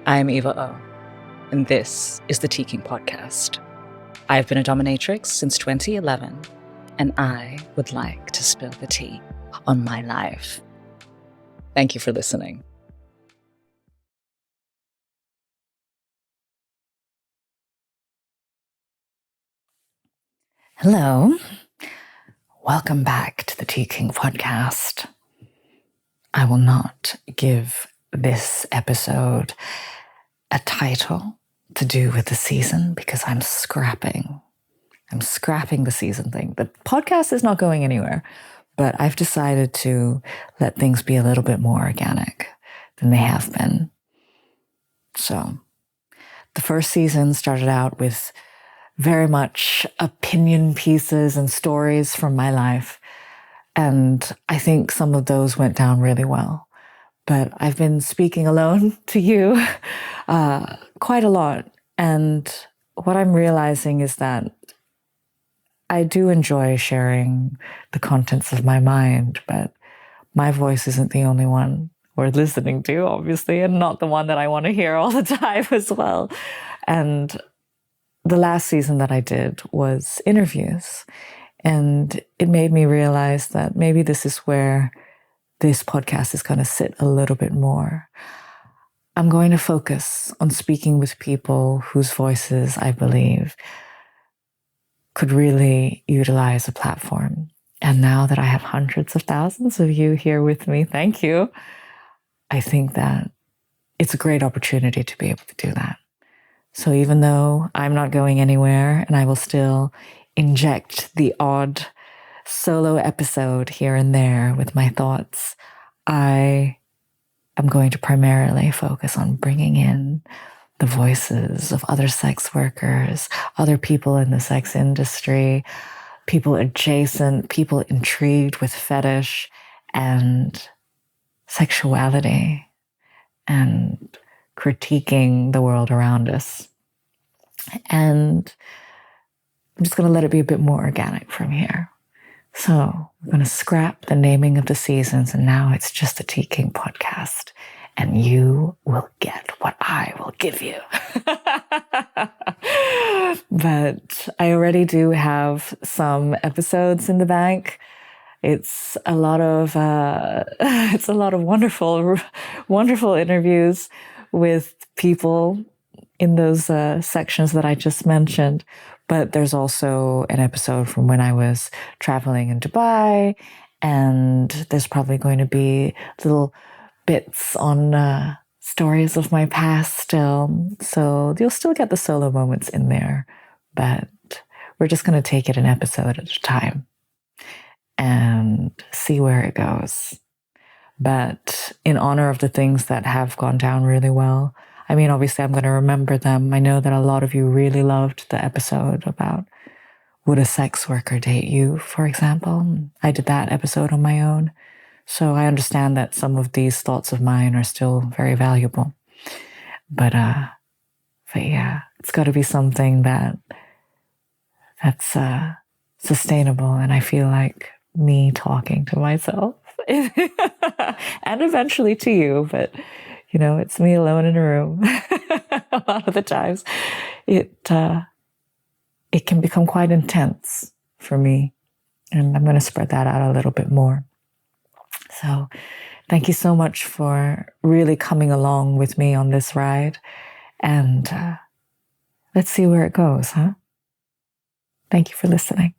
I'm Eva Oh, and this is the Teakink podcast. I've been a dominatrix since 2011, and I would like to spill the tea on my life. Thank you for listening. Hello. Welcome back to the Teakink podcast. I will not give this episode a title to do with the season because I'm scrapping the season thing. The podcast is not going anywhere, but I've decided to let things be a little bit more organic than they have been. So the first season started out with very much opinion pieces and stories from my life. And I think some of those went down really well. But I've been speaking alone to you quite a lot. And what I'm realizing is that I do enjoy sharing the contents of my mind, but my voice isn't the only one worth listening to, obviously, and not the one that I want to hear all the time as well. And the last season that I did was interviews. And it made me realize that maybe this is where this podcast is going to sit a little bit more. I'm going to focus on speaking with people whose voices I believe could really utilize a platform. And now that I have hundreds of thousands of you here with me, thank you. I think that it's a great opportunity to be able to do that. So even though I'm not going anywhere and I will still inject the odd solo episode here and there with my thoughts, I am going to primarily focus on bringing in the voices of other sex workers, other people in the sex industry, people adjacent, people intrigued with fetish and sexuality and critiquing the world around us. And I'm just going to let it be a bit more organic from here. So we're going to scrap the naming of the seasons, and now it's just the Teakink podcast, and you will get what I will give you. But I already do have some episodes in the bank. It's a lot of wonderful interviews with people in those sections that I just mentioned. But there's also an episode from when I was traveling in Dubai, and there's probably going to be little bits on stories of my past still. So you'll still get the solo moments in there, but we're just going to take it an episode at a time and see where it goes. But in honor of the things that have gone down really well, I mean, obviously I'm going to remember them. I know that a lot of you really loved the episode about would a sex worker date you, for example. I did that episode on my own. So I understand that some of these thoughts of mine are still very valuable. But yeah, it's got to be something that's sustainable. And I feel like me talking to myself and eventually to you, but you know, it's me alone in a room. A lot of the times it can become quite intense for me. And I'm going to spread that out a little bit more. So thank you so much for really coming along with me on this ride. And let's see where it goes, huh? Thank you for listening.